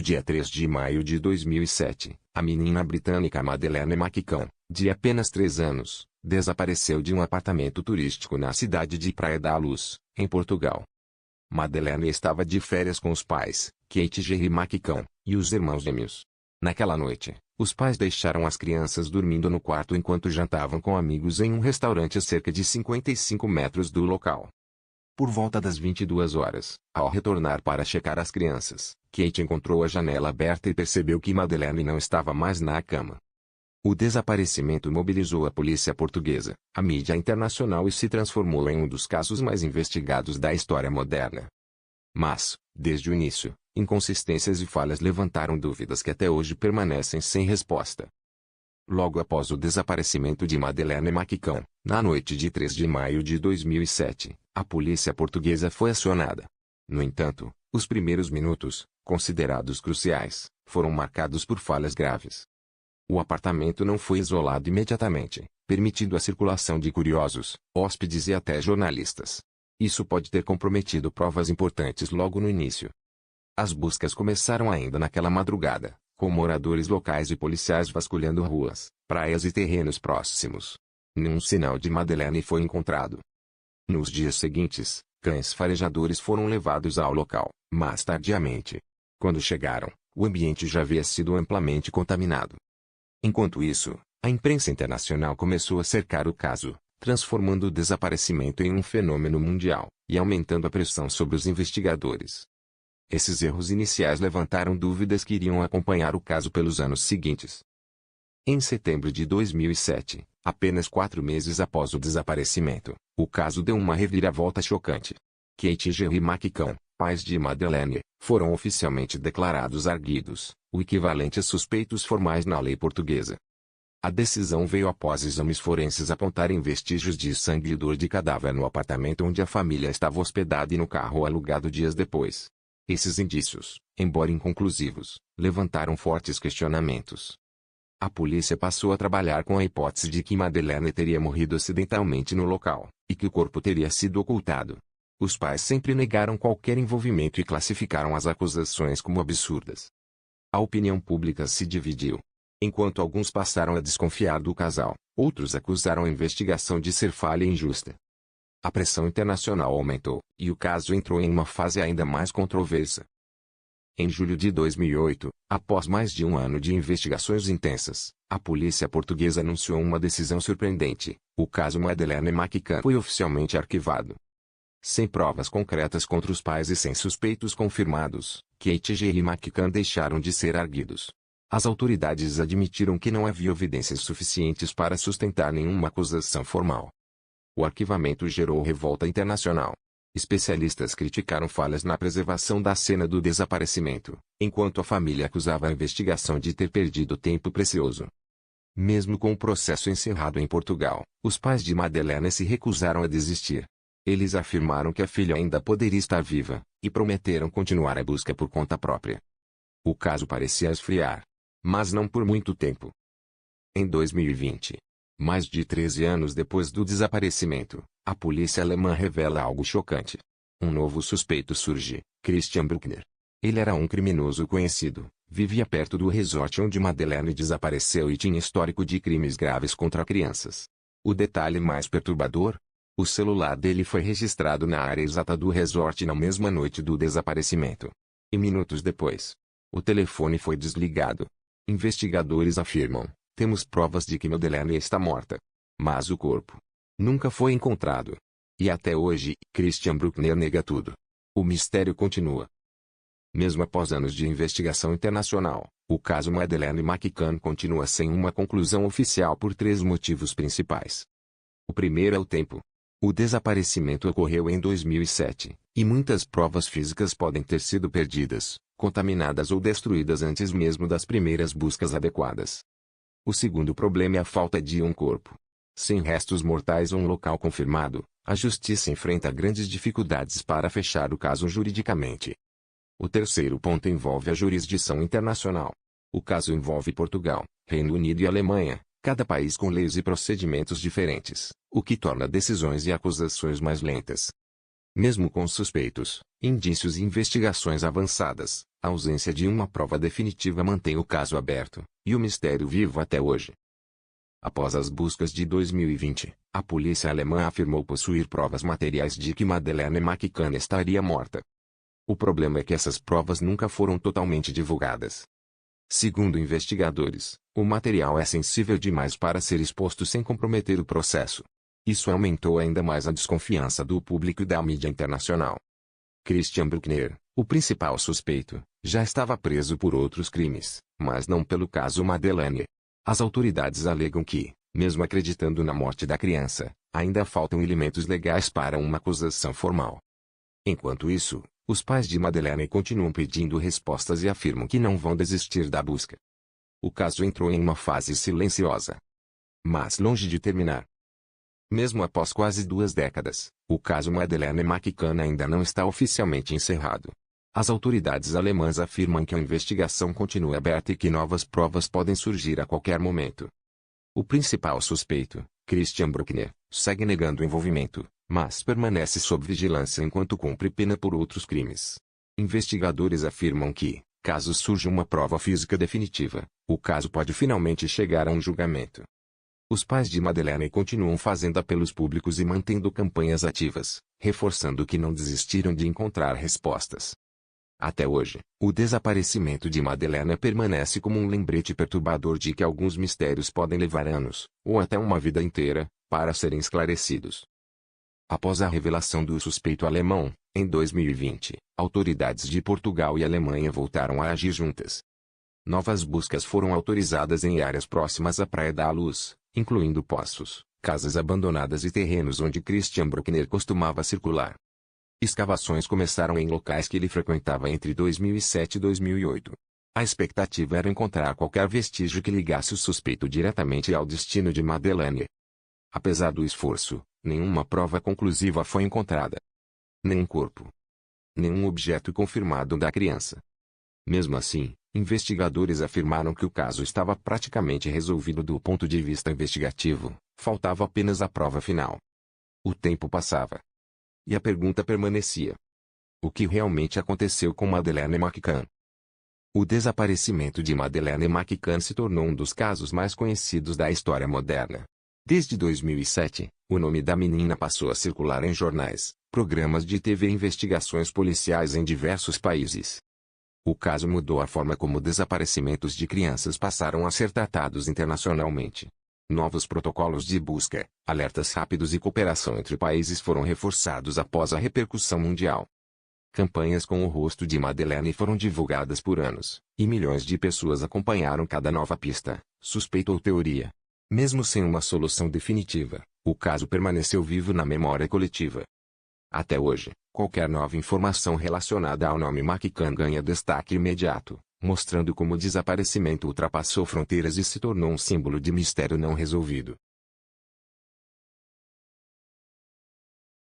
dia 3 de maio de 2007, a menina britânica Madeleine McCann, de apenas 3 anos, desapareceu de um apartamento turístico na cidade de Praia da Luz, em Portugal. Madeleine estava de férias com os pais, Kate e Gerry McCann, e os irmãos gêmeos. Naquela noite, os pais deixaram as crianças dormindo no quarto enquanto jantavam com amigos em um restaurante a cerca de 55 metros do local. Por volta das 22 horas, ao retornar para checar as crianças, Kate encontrou a janela aberta e percebeu que Madeleine não estava mais na cama. O desaparecimento mobilizou a polícia portuguesa, a mídia internacional e se transformou em um dos casos mais investigados da história moderna. Mas, desde o início, inconsistências e falhas levantaram dúvidas que até hoje permanecem sem resposta. Logo após o desaparecimento de Madeleine McCann, na noite de 3 de maio de 2007, a polícia portuguesa foi acionada. No entanto, os primeiros minutos, considerados cruciais, foram marcados por falhas graves. O apartamento não foi isolado imediatamente, permitindo a circulação de curiosos, hóspedes e até jornalistas. Isso pode ter comprometido provas importantes logo no início. As buscas começaram ainda naquela madrugada, com moradores locais e policiais vasculhando ruas, praias e terrenos próximos. Nenhum sinal de Madeleine foi encontrado. Nos dias seguintes, cães farejadores foram levados ao local, mas tardiamente. Quando chegaram, o ambiente já havia sido amplamente contaminado. Enquanto isso, a imprensa internacional começou a cercar o caso, transformando o desaparecimento em um fenômeno mundial, e aumentando a pressão sobre os investigadores. Esses erros iniciais levantaram dúvidas que iriam acompanhar o caso pelos anos seguintes. Em setembro de 2007, apenas 4 meses após o desaparecimento, o caso deu uma reviravolta chocante. Kate e Gerry McCann, pais de Madeleine, foram oficialmente declarados arguidos, o equivalente a suspeitos formais na lei portuguesa. A decisão veio após exames forenses apontarem vestígios de sangue e dor de cadáver no apartamento onde a família estava hospedada e no carro alugado dias depois. Esses indícios, embora inconclusivos, levantaram fortes questionamentos. A polícia passou a trabalhar com a hipótese de que Madeleine teria morrido acidentalmente no local, e que o corpo teria sido ocultado. Os pais sempre negaram qualquer envolvimento e classificaram as acusações como absurdas. A opinião pública se dividiu. Enquanto alguns passaram a desconfiar do casal, outros acusaram a investigação de ser falha e injusta. A pressão internacional aumentou, e o caso entrou em uma fase ainda mais controversa. Em julho de 2008, após mais de um ano de investigações intensas, a polícia portuguesa anunciou uma decisão surpreendente: o caso Madeleine McCann foi oficialmente arquivado. Sem provas concretas contra os pais e sem suspeitos confirmados, Kate e Gerry McCann deixaram de ser arguidos. As autoridades admitiram que não havia evidências suficientes para sustentar nenhuma acusação formal. O arquivamento gerou revolta internacional. Especialistas criticaram falhas na preservação da cena do desaparecimento, enquanto a família acusava a investigação de ter perdido tempo precioso. Mesmo com o processo encerrado em Portugal, os pais de Madeleine se recusaram a desistir. Eles afirmaram que a filha ainda poderia estar viva, e prometeram continuar a busca por conta própria. O caso parecia esfriar. Mas não por muito tempo. Em 2020, mais de 13 anos depois do desaparecimento, a polícia alemã revela algo chocante. Um novo suspeito surge, Christian Bruckner. Ele era um criminoso conhecido, vivia perto do resort onde Madeleine desapareceu e tinha histórico de crimes graves contra crianças. O detalhe mais perturbador? O celular dele foi registrado na área exata do resort na mesma noite do desaparecimento. E minutos depois, o telefone foi desligado. Investigadores afirmam: temos provas de que Madeleine está morta. Mas o corpo nunca foi encontrado. E até hoje, Christian Bruckner nega tudo. O mistério continua. Mesmo após anos de investigação internacional, o caso Madeleine McCann continua sem uma conclusão oficial por 3 motivos principais. O primeiro é o tempo. O desaparecimento ocorreu em 2007, e muitas provas físicas podem ter sido perdidas, contaminadas ou destruídas antes mesmo das primeiras buscas adequadas. O segundo problema é a falta de um corpo. Sem restos mortais ou um local confirmado, a justiça enfrenta grandes dificuldades para fechar o caso juridicamente. O terceiro ponto envolve a jurisdição internacional. O caso envolve Portugal, Reino Unido e Alemanha, cada país com leis e procedimentos diferentes, o que torna decisões e acusações mais lentas. Mesmo com suspeitos, indícios e investigações avançadas, a ausência de uma prova definitiva mantém o caso aberto, e o mistério vivo até hoje. Após as buscas de 2020, a polícia alemã afirmou possuir provas materiais de que Madeleine McCann estaria morta. O problema é que essas provas nunca foram totalmente divulgadas. Segundo investigadores, o material é sensível demais para ser exposto sem comprometer o processo. Isso aumentou ainda mais a desconfiança do público e da mídia internacional. Christian Bruckner, o principal suspeito, já estava preso por outros crimes, mas não pelo caso Madeleine. As autoridades alegam que, mesmo acreditando na morte da criança, ainda faltam elementos legais para uma acusação formal. Enquanto isso, os pais de Madeleine continuam pedindo respostas e afirmam que não vão desistir da busca. O caso entrou em uma fase silenciosa, mas longe de terminar. Mesmo após quase 2 décadas, o caso Madeleine McCann ainda não está oficialmente encerrado. As autoridades alemãs afirmam que a investigação continua aberta e que novas provas podem surgir a qualquer momento. O principal suspeito, Christian Bruckner, segue negando envolvimento, mas permanece sob vigilância enquanto cumpre pena por outros crimes. Investigadores afirmam que, caso surja uma prova física definitiva, o caso pode finalmente chegar a um julgamento. Os pais de Madeleine continuam fazendo apelos públicos e mantendo campanhas ativas, reforçando que não desistiram de encontrar respostas. Até hoje, o desaparecimento de Madeleine permanece como um lembrete perturbador de que alguns mistérios podem levar anos, ou até uma vida inteira, para serem esclarecidos. Após a revelação do suspeito alemão, em 2020, autoridades de Portugal e Alemanha voltaram a agir juntas. Novas buscas foram autorizadas em áreas próximas à Praia da Luz, incluindo poços, casas abandonadas e terrenos onde Christian Bruckner costumava circular. Escavações começaram em locais que ele frequentava entre 2007 e 2008. A expectativa era encontrar qualquer vestígio que ligasse o suspeito diretamente ao destino de Madeleine. Apesar do esforço, nenhuma prova conclusiva foi encontrada. Nenhum corpo. Nenhum objeto confirmado da criança. Mesmo assim, investigadores afirmaram que o caso estava praticamente resolvido do ponto de vista investigativo, faltava apenas a prova final. O tempo passava. E a pergunta permanecia: o que realmente aconteceu com Madeleine McCann? O desaparecimento de Madeleine McCann se tornou um dos casos mais conhecidos da história moderna. Desde 2007, o nome da menina passou a circular em jornais, programas de TV e investigações policiais em diversos países. O caso mudou a forma como desaparecimentos de crianças passaram a ser tratados internacionalmente. Novos protocolos de busca, alertas rápidos e cooperação entre países foram reforçados após a repercussão mundial. Campanhas com o rosto de Madeleine foram divulgadas por anos, e milhões de pessoas acompanharam cada nova pista, suspeita ou teoria. Mesmo sem uma solução definitiva, o caso permaneceu vivo na memória coletiva. Até hoje, qualquer nova informação relacionada ao nome McCann ganha destaque imediato, mostrando como o desaparecimento ultrapassou fronteiras e se tornou um símbolo de mistério não resolvido.